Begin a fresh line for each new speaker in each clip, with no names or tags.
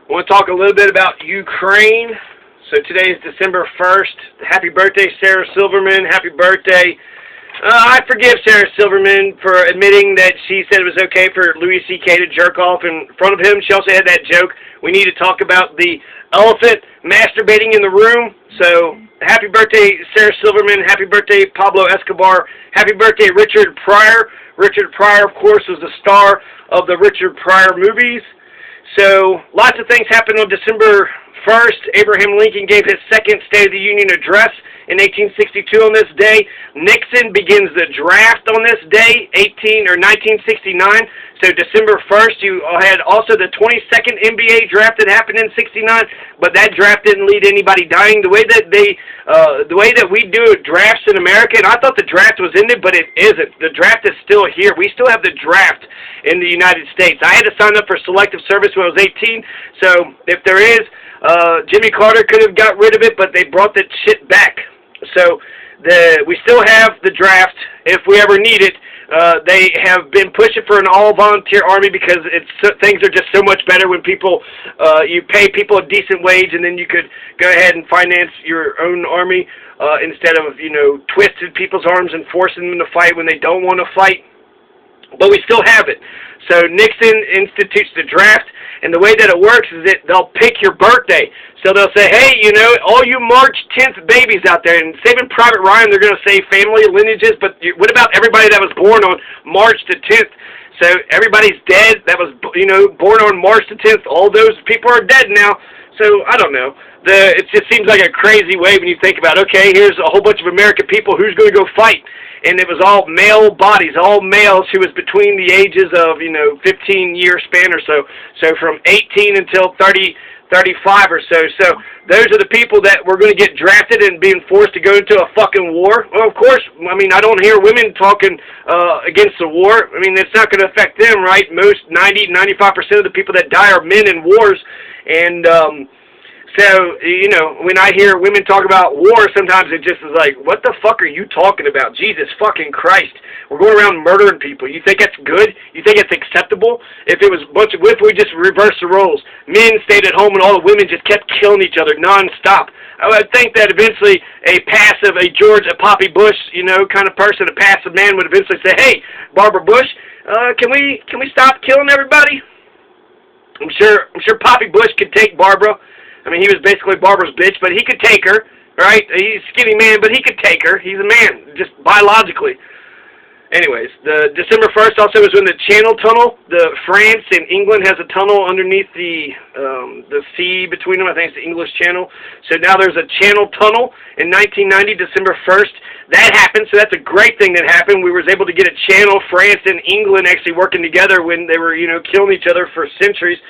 I want to talk a little bit about Ukraine. So today is December 1st. Happy birthday, Sarah Silverman. Happy birthday. I forgive Sarah Silverman for admitting that she said it was okay for Louis C.K. to jerk off in front of him. She also had that joke. We need to talk about the elephant masturbating in the room. So happy birthday, Sarah Silverman. Happy birthday, Pablo Escobar. Happy birthday, Richard Pryor. Richard Pryor, of course, was the star of the Richard Pryor movies. So lots of things happened on December 1st. Abraham Lincoln gave his second State of the Union address in 1862 on this day. Nixon begins the draft on this day, 1969. So December 1st, you had also the 22nd NBA draft that happened in 69, but that draft didn't lead to anybody dying. The way that we do drafts in America, and I thought the draft was ended, but it isn't. The draft is still here. We still have the draft in the United States. I had to sign up for selective service when I was 18, so if there is, Jimmy Carter could have got rid of it, but they brought that shit back. So we still have the draft if we ever need it. They have been pushing for an all-volunteer army because things are just so much better when you pay people a decent wage, and then you could go ahead and finance your own army instead of twisting people's arms and forcing them to fight when they don't want to fight. But we still have it. So Nixon institutes the draft, and the way that it works is that they'll pick your birthday. So they'll say, hey, all you March 10th babies out there, and Saving Private Ryan, they're going to say family lineages, but what about everybody that was born on March the 10th? So everybody's dead that was, born on March the 10th. All those people are dead now. So I don't know. It just seems like a crazy way when you think about, okay, here's a whole bunch of American people. Who's going to go fight? And it was all male bodies, all males who was between the ages of, 15-year span or so. So from 18 until 35 or so. So those are the people that were going to get drafted and being forced to go into a fucking war. Well, of course, I don't hear women talking against the war. It's not going to affect them, right? Most 95% of the people that die are men in wars. And so, when I hear women talk about war, sometimes it just is like, what the fuck are you talking about? Jesus fucking Christ. We're going around murdering people. You think that's good? You think it's acceptable? If it was what if we just reversed the roles? Men stayed at home and all the women just kept killing each other nonstop. I would think that eventually a Poppy Bush, kind of person, a passive man would eventually say, hey, Barbara Bush, can we stop killing everybody? I'm sure Poppy Bush could take Barbara. He was basically Barbara's bitch, but he could take her, right? He's a skinny man, but he could take her. He's a man, just biologically. Anyways, the December 1st also is when the Channel Tunnel, France and England has a tunnel underneath the sea between them. I think it's the English Channel. So now there's a Channel Tunnel in 1990, December 1st. That happened, so that's a great thing that happened. We were able to get a channel, France and England actually working together when they were, killing each other for centuries.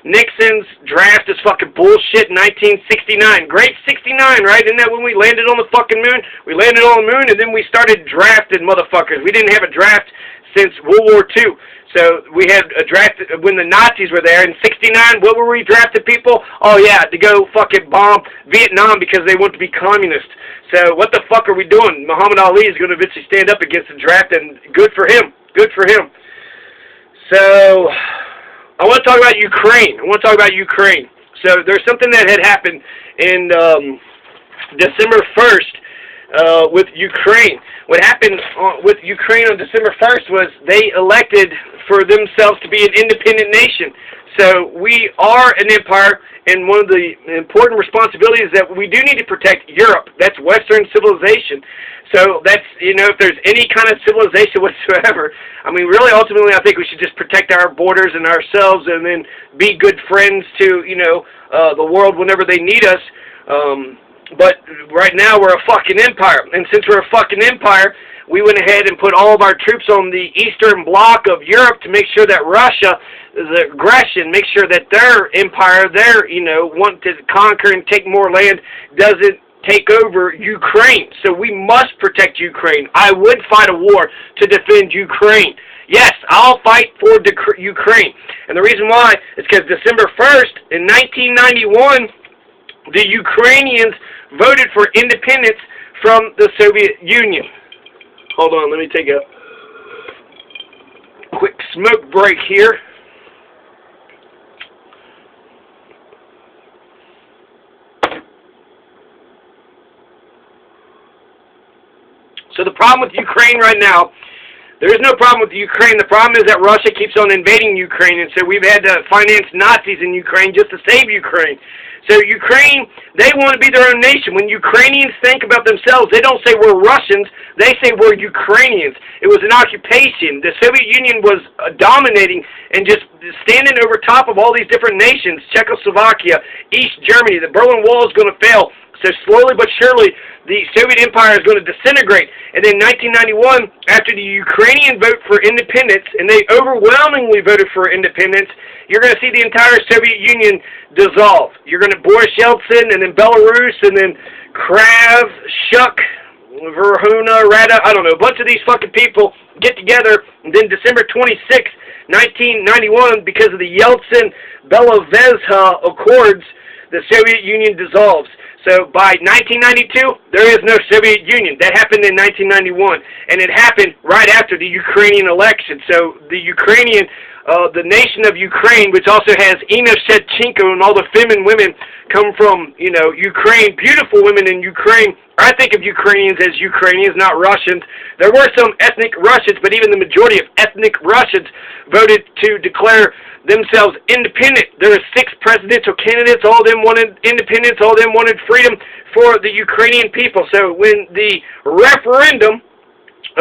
Nixon's draft is fucking bullshit in 1969. Great 69, right? Isn't that when we landed on the fucking moon? We landed on the moon, and then we started drafting motherfuckers. We didn't have a draft since World War II. So we had a draft when the Nazis were there. In 69, what were we drafted people? Oh, yeah, to go fucking bomb Vietnam because they want to be communist. So what the fuck are we doing? Muhammad Ali is going to eventually stand up against the draft, and good for him. Good for him. So I want to talk about Ukraine. So there's something that had happened in December 1st with Ukraine. What happened with Ukraine on December 1st was they elected for themselves to be an independent nation. So we are an empire, and one of the important responsibilities is that we do need to protect Europe. That's Western civilization. So that's, if there's any kind of civilization whatsoever, really, ultimately, I think we should just protect our borders and ourselves and then be good friends to, the world whenever they need us. But right now, we're a fucking empire. And since we're a fucking empire, we went ahead and put all of our troops on the eastern bloc of Europe to make sure that Russia, the aggression, make sure that their empire, want to conquer and take more land, doesn't take over Ukraine. So we must protect Ukraine. I would fight a war to defend Ukraine. Yes, I'll fight for Ukraine. And the reason why is because December 1st in 1991, the Ukrainians voted for independence from the Soviet Union. Hold on, let me take a quick smoke break here. So the problem with Ukraine right now, there is no problem with Ukraine. The problem is that Russia keeps on invading Ukraine, and so we've had to finance Nazis in Ukraine just to save Ukraine. So Ukraine, they want to be their own nation. When Ukrainians think about themselves, they don't say we're Russians. They say we're Ukrainians. It was an occupation. The Soviet Union was dominating and just standing over top of all these different nations. Czechoslovakia, East Germany. The Berlin Wall is going to fail. So slowly but surely, the Soviet Empire is going to disintegrate. And then 1991, after the Ukrainian vote for independence, and they overwhelmingly voted for independence, you're going to see the entire Soviet Union dissolve. You're going to Boris Yeltsin, and then Belarus, and then Kravchuk, Verhona, Rada, I don't know, a bunch of these fucking people get together, and then December 26, 1991, because of the Yeltsin-Belovezha Accords, the Soviet Union dissolves. So by 1992, there is no Soviet Union. That happened in 1991, and it happened right after the Ukrainian election. So the Ukrainian, the nation of Ukraine, which also has Ina Shevchenko and all the feminine women come from, you know, Ukraine, beautiful women in Ukraine. I think of Ukrainians as Ukrainians, not Russians. There were some ethnic Russians, but even the majority of ethnic Russians voted to declare themselves independent. There were 6 presidential candidates. All of them wanted independence. All of them wanted freedom for the Ukrainian people. So when the referendum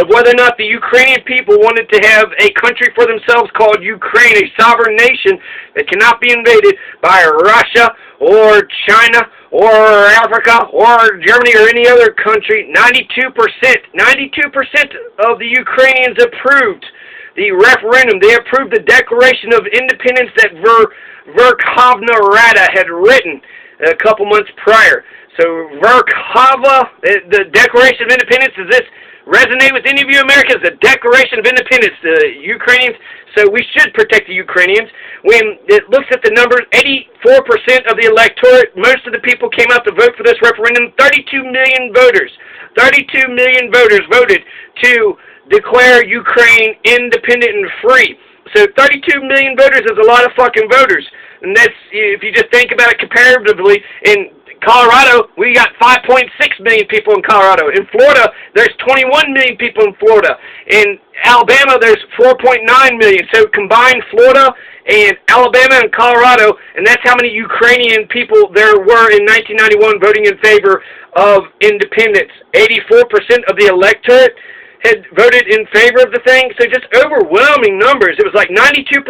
of whether or not the Ukrainian people wanted to have a country for themselves called Ukraine, a sovereign nation that cannot be invaded by Russia or China or Africa or Germany or any other country, 92% of the Ukrainians approved the referendum. They approved the Declaration of Independence that Verkhovna Rada had written a couple months prior. So Verkhovna, the Declaration of Independence, does this resonate with any of you Americans? The Declaration of Independence, the Ukrainians, so we should protect the Ukrainians. When it looks at the numbers, 84% of the electorate, most of the people came out to vote for this referendum. 32 million voters. 32 million voters voted to declare Ukraine independent and free. So 32 million voters is a lot of fucking voters. And that's, if you just think about it comparatively, in Colorado, we got 5.6 million people in Colorado. In Florida, there's 21 million people in Florida. In Alabama, there's 4.9 million. So combined Florida and Alabama and Colorado, and that's how many Ukrainian people there were in 1991 voting in favor of independence. 84% of the electorate had voted in favor of the thing, so just overwhelming numbers. It was like 92%,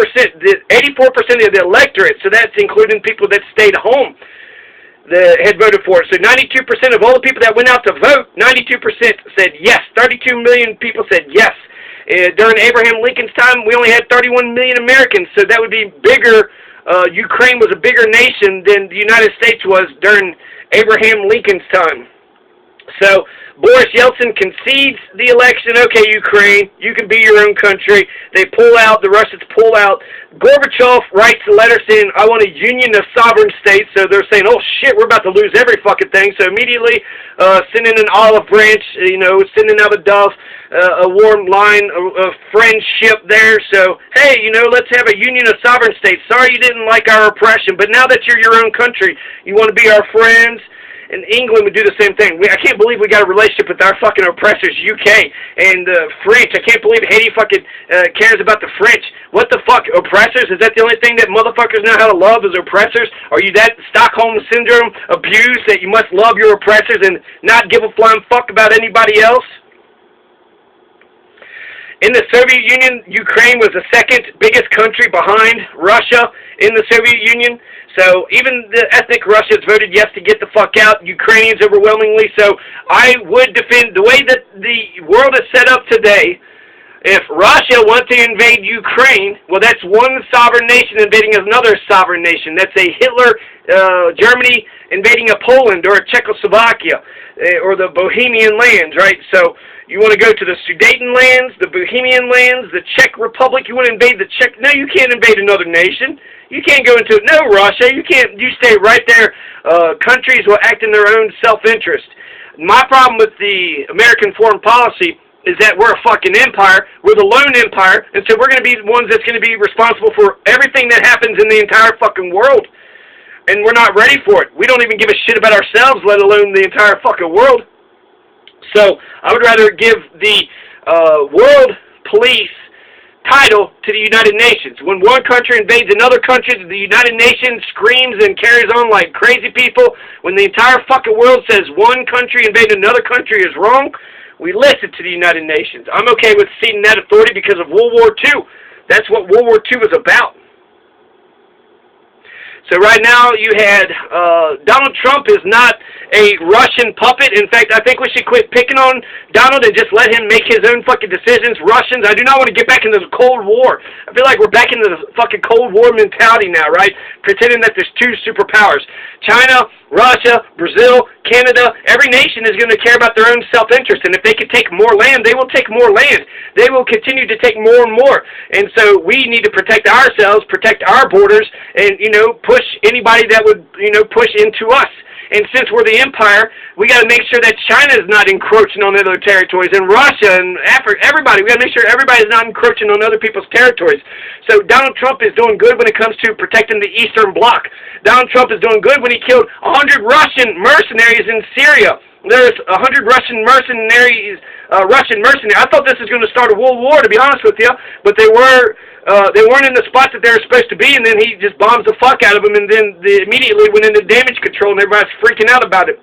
84% of the electorate, so that's including people that stayed home, that had voted for it. So 92% of all the people that went out to vote, 92% said yes. 32 million people said yes. During Abraham Lincoln's time, we only had 31 million Americans, so that would be bigger. Ukraine was a bigger nation than the United States was during Abraham Lincoln's time. So Boris Yeltsin concedes the election. Okay, Ukraine, you can be your own country. They pull out. The Russians pull out. Gorbachev writes a letter saying, I want a union of sovereign states. So they're saying, oh, shit, we're about to lose every fucking thing. So immediately sending an olive branch, you know, sending out a dove, a warm line of friendship there. So, hey, you know, let's have a union of sovereign states. Sorry you didn't like our oppression, but now that you're your own country, you want to be our friends. And England would do the same thing. I can't believe we got a relationship with our fucking oppressors, UK, and French. I can't believe Haiti fucking cares about the French. What the fuck, oppressors? Is that the only thing that motherfuckers know how to love is oppressors? Are you that Stockholm Syndrome abused that you must love your oppressors and not give a flying fuck about anybody else? In the Soviet Union, Ukraine was the second biggest country behind Russia in the Soviet Union. So even the ethnic Russians voted yes to get the fuck out, Ukrainians overwhelmingly. So I would defend the way that the world is set up today. If Russia wants to invade Ukraine, well, that's one sovereign nation invading another sovereign nation. That's a Hitler, Germany invading a Poland or a Czechoslovakia or the Bohemian lands, right? So you want to go to the Sudeten lands, the Bohemian lands, the Czech Republic. You want to invade the Czech? No, you can't invade another nation. You can't go into it. No, Russia, you can't. You stay right there. Countries will act in their own self-interest. My problem with the American foreign policy is that we're a fucking empire. We're the lone empire, and so we're going to be the ones that's going to be responsible for everything that happens in the entire fucking world. And we're not ready for it. We don't even give a shit about ourselves, let alone the entire fucking world. So I would rather give the world police title to the United Nations. When one country invades another country, the United Nations screams and carries on like crazy people. When the entire fucking world says one country invading another country is wrong, we listen to the United Nations. I'm okay with ceding that authority because of World War II. That's what World War II was about. So right now you had Donald Trump is not a Russian puppet. In fact, I think we should quit picking on Donald and just let him make his own fucking decisions. Russians, I do not want to get back into the Cold War. I feel like we're back into the fucking Cold War mentality now, right? Pretending that there's two superpowers. China, Russia, Brazil, Canada, every nation is going to care about their own self-interest. And if they can take more land, they will take more land. They will continue to take more and more. And so we need to protect ourselves, protect our borders, and, push anybody that would, push into us. And since we're the empire, we got to make sure that China is not encroaching on other territories, and Russia and Africa, everybody. We got to make sure everybody is not encroaching on other people's territories. So Donald Trump is doing good when it comes to protecting the Eastern Bloc. Donald Trump is doing good when he killed 100 Russian mercenaries in Syria. There's 100 Russian mercenaries. I thought this was going to start a world war, to be honest with you, but they weren't in the spots that they were supposed to be, and then he just bombs the fuck out of them, and then they immediately went into damage control, and everybody's freaking out about it.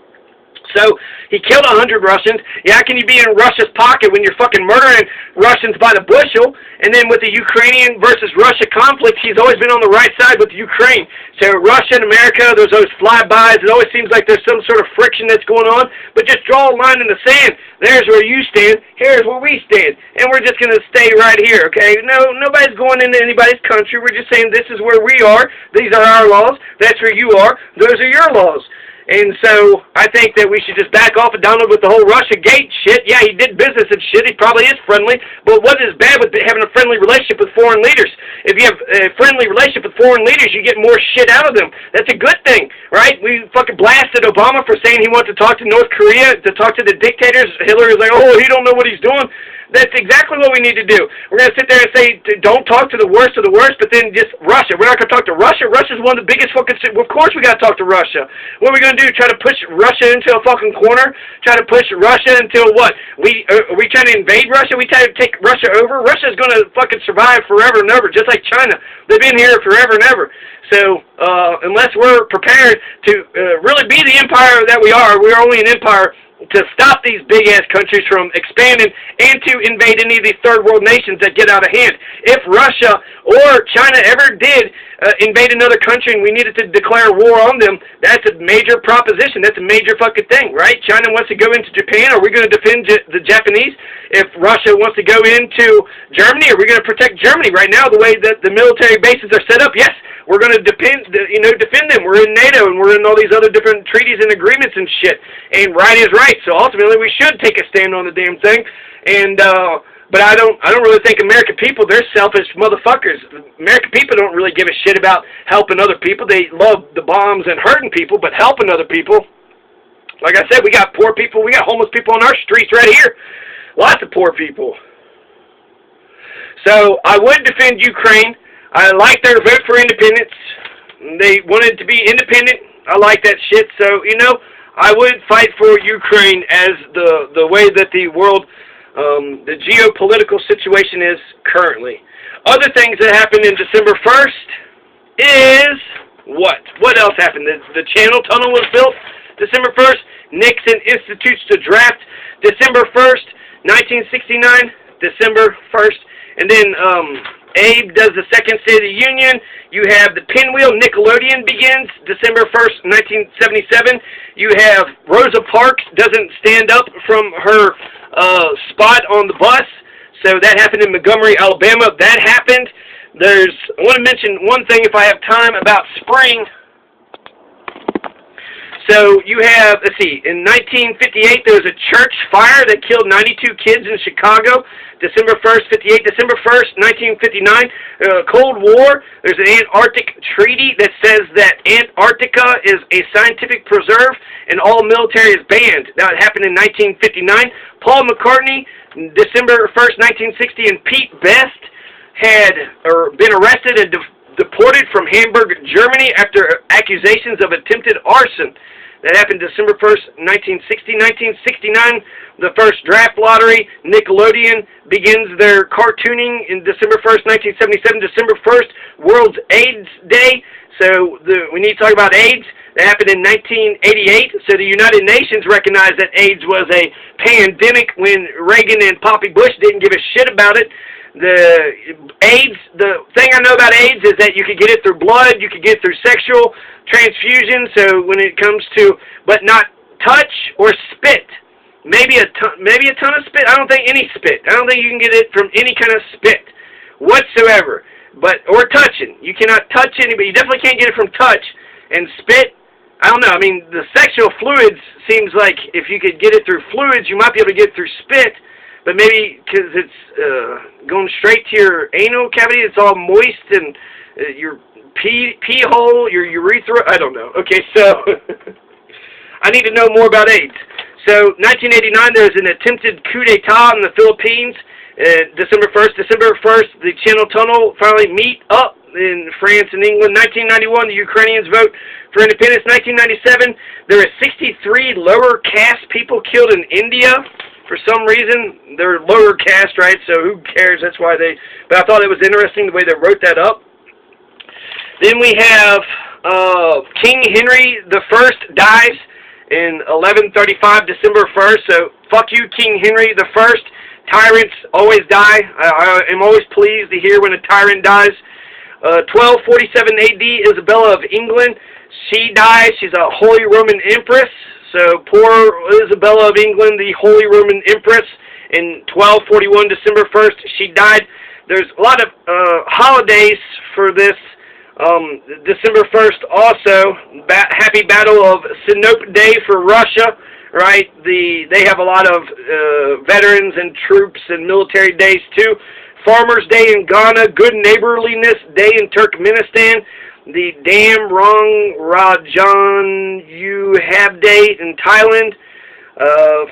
So he killed 100 Russians. Yeah, how can you be in Russia's pocket when you're fucking murdering Russians by the bushel? And then with the Ukrainian versus Russia conflict, he's always been on the right side with Ukraine. So Russia and America, there's those flybys. It always seems like there's some sort of friction that's going on. But just draw a line in the sand. There's where you stand. Here's where we stand. And we're just going to stay right here, okay? No, nobody's going into anybody's country. We're just saying this is where we are. These are our laws. That's where you are. Those are your laws. And so I think that we should just back off of Donald with the whole Russia Gate shit. Yeah, he did business and shit. He probably is friendly. But what is bad with having a friendly relationship with foreign leaders? If you have a friendly relationship with foreign leaders, you get more shit out of them. That's a good thing, right? We fucking blasted Obama for saying he wants to talk to North Korea, to talk to the dictators. Hillary was like, oh, he don't know what he's doing. That's exactly what we need to do. We're going to sit there and say, don't talk to the worst of the worst, but then just Russia. We're not going to talk to Russia. Russia's one of the biggest fucking... Of course we got to talk to Russia. What are we going to do? Try to push Russia into a fucking corner? Try to push Russia until what? Are we trying to invade Russia? We try to take Russia over? Russia's going to fucking survive forever and ever, just like China. They've been here forever and ever. So, unless we're prepared to really be the empire that we are, we're only an empire to stop these big-ass countries from expanding and to invade any of these third-world nations that get out of hand. If Russia or China ever did invade another country and we needed to declare war on them, that's a major proposition. That's a major fucking thing, right? China wants to go into Japan. Are we going to defend the Japanese? If Russia wants to go into Germany, are we going to protect Germany? Right now, the way that the military bases are set up, yes, we're going to defend them. We're in NATO, and we're in all these other different treaties and agreements and shit. And right is right. So ultimately, we should take a stand on the damn thing. And but I don't really think American people, they're selfish motherfuckers. American people don't really give a shit about helping other people. They love the bombs and hurting people, but helping other people. Like I said, we got poor people. We got homeless people on our streets right here. Lots of poor people. So I would defend Ukraine. I like their vote for independence. They wanted to be independent. I like that shit. So, I would fight for Ukraine as the way that the world, the geopolitical situation is currently. Other things that happened in December 1st is what? What else happened? The Channel Tunnel was built December 1st. Nixon institutes the draft December 1st, 1969, December 1st. And then Abe does the Second State of the Union. You have the Pinwheel. Nickelodeon begins December 1st, 1977. You have Rosa Parks doesn't stand up from her spot on the bus. So that happened in Montgomery, Alabama. That happened. I want to mention one thing if I have time about spring. So you have, let's see, in 1958 there was a church fire that killed 92 kids in Chicago. December 1st, 58. December 1st, 1959, Cold War. There's an Antarctic treaty that says that Antarctica is a scientific preserve and all military is banned. That happened in 1959. Paul McCartney, December 1st, 1960, and Pete Best had been arrested and deported from Hamburg, Germany after accusations of attempted arson. That happened December 1st, 1960. 1969, the first draft lottery. Nickelodeon begins their cartooning in December 1st, 1977. December 1st, World's AIDS Day. So we need to talk about AIDS. That happened in 1988. So the United Nations recognized that AIDS was a pandemic when Reagan and Poppy Bush didn't give a shit about it. The thing I know about AIDS is that you could get it through blood, you could get it through sexual transfusion, so when it comes to, but not touch or spit. Maybe a ton of spit. I don't think any spit. I don't think you can get it from any kind of spit whatsoever. Or touching. You cannot touch anybody. You definitely can't get it from touch. And spit, I don't know. I mean, the sexual fluids seems like if you could get it through fluids, you might be able to get it through spit. But maybe because it's going straight to your anal cavity, it's all moist, and your pee hole, your urethra, I don't know. Okay, so I need to know more about AIDS. So 1989, there was an attempted coup d'etat in the Philippines. December 1st, the Channel Tunnel finally meet up in France and England. 1991, the Ukrainians vote for independence. 1997, there were 63 lower caste people killed in India. For some reason, they're lower caste, right? So who cares? That's why but I thought it was interesting the way they wrote that up. Then we have King Henry I dies in 1135, December 1st. So fuck you, King Henry I. Tyrants always die. I am always pleased to hear when a tyrant dies. 1247 AD, Isabella of England. She dies. She's a Holy Roman Empress. So poor Isabella of England, the Holy Roman Empress, in 1241, December 1st, she died. There's a lot of holidays for this. December 1st also, Happy Battle of Sinope Day for Russia, right? They have a lot of veterans and troops and military days too. Farmers Day in Ghana, Good Neighborliness Day in Turkmenistan, the Dam Rong Rajan Yuhab Day in Thailand,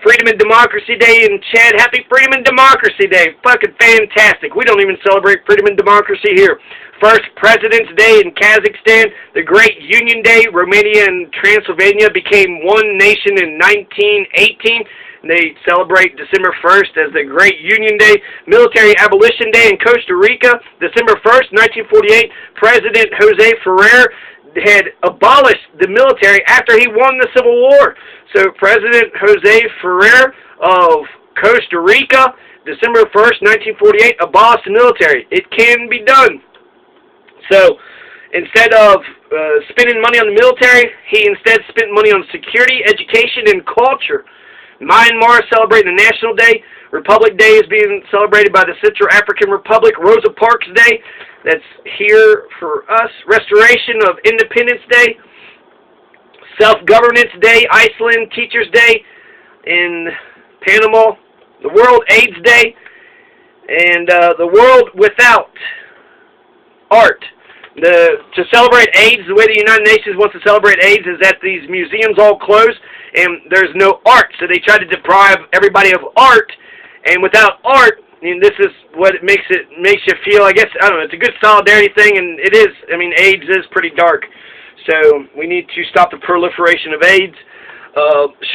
Freedom and Democracy Day in Chad. Happy Freedom and Democracy Day. Fucking fantastic. We don't even celebrate freedom and democracy here. First President's Day in Kazakhstan. The Great Union Day. Romania and Transylvania became one nation in 1918. They celebrate December 1st as the Great Union Day. Military Abolition Day in Costa Rica, December 1st, 1948. President Jose Ferrer had abolished the military after he won the Civil War. So President Jose Ferrer of Costa Rica, December 1st, 1948, abolished the military. It can be done. So instead of spending money on the military, he instead spent money on security, education, and culture. Myanmar celebrating the National Day. Republic Day is being celebrated by the Central African Republic. Rosa Parks Day, that's here for us. Restoration of Independence Day. Self-Governance Day, Iceland. Teachers Day in Panama. The World AIDS Day. And the World Without Art. To celebrate AIDS, the way the United Nations wants to celebrate AIDS is that these museums all close and there's no art. So they try to deprive everybody of art. And without art, I mean, this is what it makes you feel. I guess, I don't know, it's a good solidarity thing, and it is. I mean, AIDS is pretty dark. So we need to stop the proliferation of AIDS.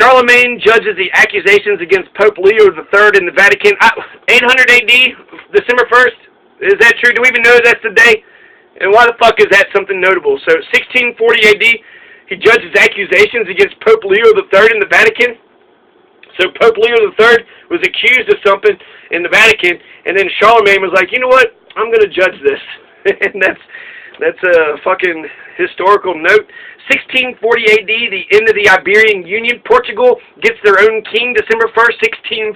Charlemagne judges the accusations against Pope Leo III in the Vatican. 800 AD, December 1st. Is that true? Do we even know that's the day? And why the fuck is that something notable? So 1640 AD, he judges accusations against Pope Leo III in the Vatican. So Pope Leo III was accused of something in the Vatican, and then Charlemagne was like, you know what? I'm going to judge this. And that's a fucking historical note. 1640 AD, the end of the Iberian Union. Portugal gets their own king December 1st,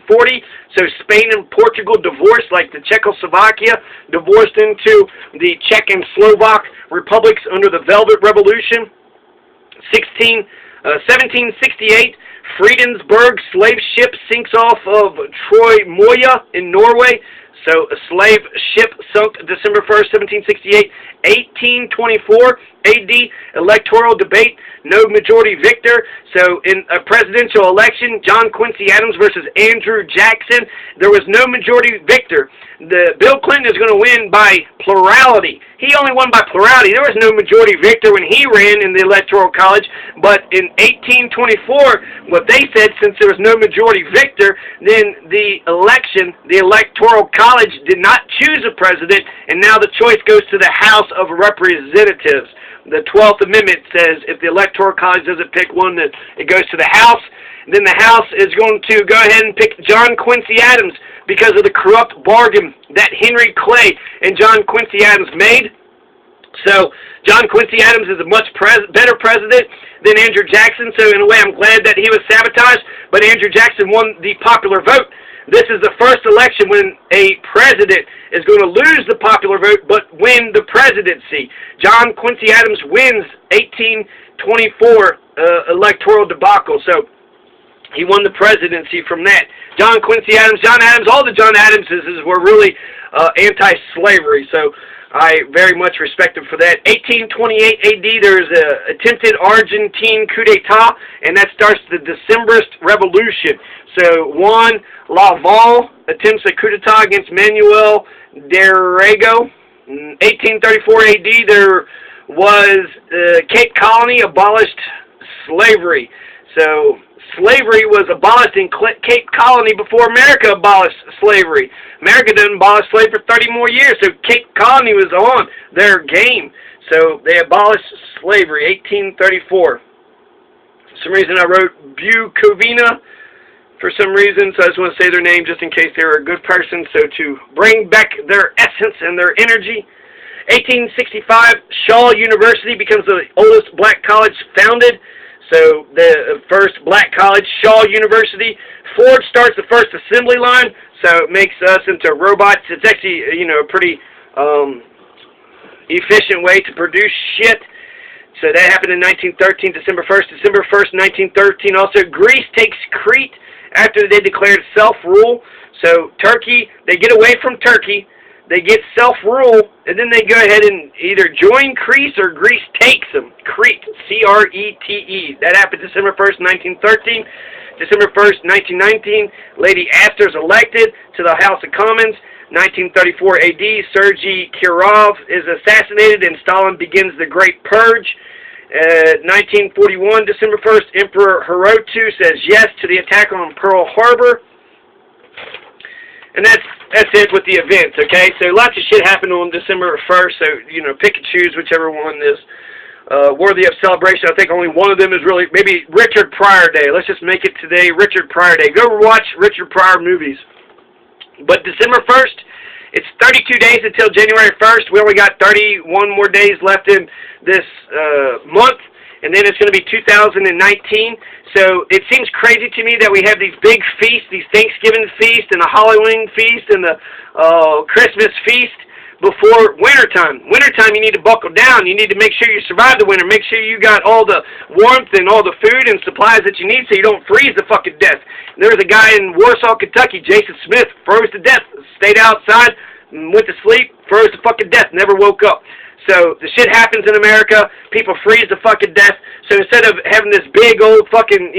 1640. So Spain and Portugal divorced, like the Czechoslovakia divorced into the Czech and Slovak republics under the Velvet Revolution. 1768, Fredensborg slave ship sinks off of Troy-Moya in Norway. So a slave ship sunk December 1st, 1768. 1824, AD, electoral debate, no majority victor. So in a presidential election, John Quincy Adams versus Andrew Jackson, there was no majority victor. Bill Clinton is going to win by plurality. He only won by plurality. There was no majority victor when he ran in the Electoral College. But in 1824, what they said, since there was no majority victor, then the election, the Electoral College did not choose a president, and now the choice goes to the House of Representatives. The 12th Amendment says if the Electoral College doesn't pick one, that it goes to the House. Then the House is going to go ahead and pick John Quincy Adams because of the corrupt bargain that Henry Clay and John Quincy Adams made. So John Quincy Adams is a much better president than Andrew Jackson. So in a way, I'm glad that he was sabotaged, but Andrew Jackson won the popular vote. This is the first election when a president is going to lose the popular vote but win the presidency. John Quincy Adams wins 1824 electoral debacle. So he won the presidency from that. John Quincy Adams, all the John Adamses were really anti-slavery. So I very much respect him for that. 1828 AD, there is an attempted Argentine coup d'etat, and that starts the Decembrist Revolution. So Juan Lavalle attempts a coup d'etat against Manuel Dorrego. In 1834 AD, there was Cape Colony abolished slavery. So slavery was abolished in Cape Colony before America abolished slavery. America didn't abolish slavery for 30 more years, so Cape Colony was on their game. So they abolished slavery, 1834. For some reason I wrote Bukovina for some reason, so I just want to say their name just in case they were a good person, so to bring back their essence and their energy. 1865, Shaw University becomes the oldest black college founded. So the first black college, Shaw University. Ford starts the first assembly line, so it makes us into robots. It's actually, a pretty efficient way to produce shit. So that happened in 1913, December 1st. December 1st, 1913. Also, Greece takes Crete after they declared self-rule. So Turkey, they get away from Turkey. They get self-rule, and then they go ahead and either join Greece or Greece takes them. Crete, C-R-E-T-E. That happened December 1st, 1913. December 1st, 1919, Lady Astor's elected to the House of Commons. 1934 AD, Sergei Kirov is assassinated, and Stalin begins the Great Purge. 1941, December 1st, Emperor Hirohito says yes to the attack on Pearl Harbor. And that's it with the events, okay? So lots of shit happened on December 1st, so, pick and choose whichever one is worthy of celebration. I think only one of them is really, maybe Richard Pryor Day. Let's just make it today Richard Pryor Day. Go watch Richard Pryor movies. But December 1st, it's 32 days until January 1st. We only got 31 more days left in this month. And then it's going to be 2019. So it seems crazy to me that we have these big feasts, these Thanksgiving feast and the Halloween feast and the Christmas feast before wintertime. Wintertime, you need to buckle down. You need to make sure you survive the winter. Make sure you got all the warmth and all the food and supplies that you need so you don't freeze to fucking death. And there was a guy in Warsaw, Kentucky, Jason Smith, froze to death, stayed outside, went to sleep, froze to fucking death, never woke up. So the shit happens in America. People freeze to fucking death. So instead of having this big old fucking,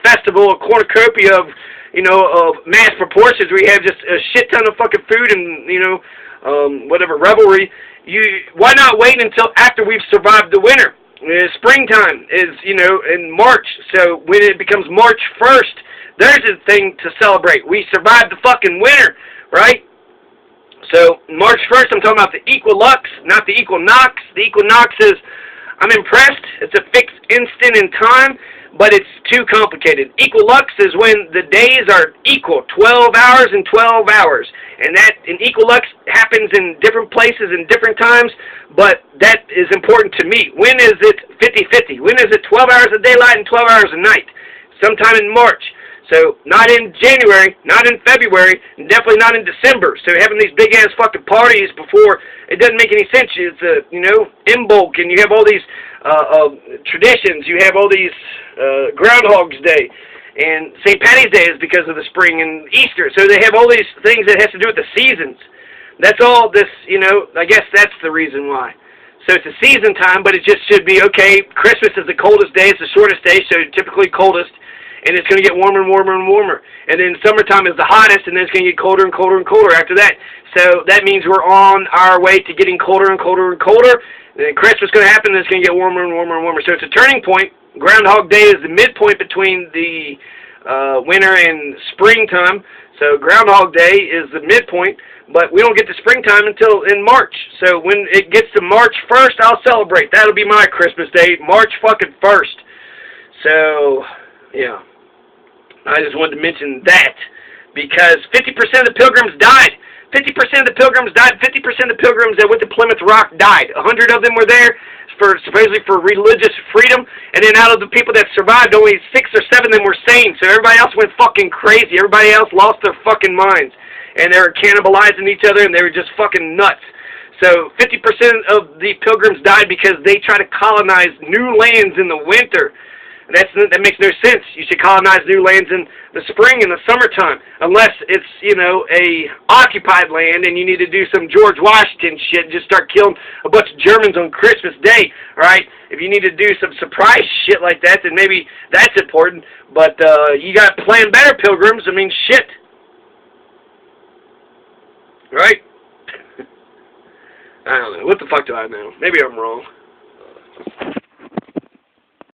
festival, a cornucopia of, of mass proportions, we have just a shit ton of fucking food and, whatever, revelry. Why not wait until after we've survived the winter? Springtime is, in March. So when it becomes March 1st, there's a thing to celebrate. We survived the fucking winter, right? So, March 1st, I'm talking about the equinox, not the equinox. The equinox is, I'm impressed. It's a fixed instant in time, but it's too complicated. Equinox is when the days are equal, 12 hours and 12 hours. And that, an equinox happens in different places and different times, but that is important to me. When is it 50-50? When is it 12 hours of daylight and 12 hours of night? Sometime in March. So, not in January, not in February, and definitely not in December. So, having these big-ass fucking parties before, it doesn't make any sense. It's, Imbolc, and you have all these traditions. You have all these Groundhog's Day. And St. Patty's Day is because of the spring and Easter. So, they have all these things that has to do with the seasons. That's all this, I guess that's the reason why. So it's a season time, but it just should be, okay, Christmas is the coldest day, it's the shortest day, so typically coldest, and it's going to get warmer and warmer and warmer. And then summertime is the hottest, and then it's going to get colder and colder and colder after that. So that means we're on our way to getting colder and colder and colder. And then Christmas is going to happen, and it's going to get warmer and warmer and warmer. So it's a turning point. Groundhog Day is the midpoint between the winter and springtime. So Groundhog Day is the midpoint, but we don't get to springtime until in March. So when it gets to March 1st, I'll celebrate. That'll be my Christmas day, March fucking 1st. So, yeah. I just wanted to mention that because 50% of the pilgrims died. 50% of the pilgrims died. 50% of the pilgrims that went to Plymouth Rock died. 100 of them were there for supposedly for religious freedom, and then out of the people that survived, only 6 or 7 of them were sane. So everybody else went fucking crazy. Everybody else lost their fucking minds, and they were cannibalizing each other, and they were just fucking nuts. So 50% of the pilgrims died because they tried to colonize new lands in the winter. That makes no sense. You should colonize new lands in the spring and the summertime, unless it's, you know, a occupied land and you need to do some George Washington shit and just start killing a bunch of Germans on Christmas Day, all right? If you need to do some surprise shit like that, then maybe that's important. But you got to plan better, pilgrims. I mean, shit. Right? I don't know. What the fuck do I know? Maybe I'm wrong.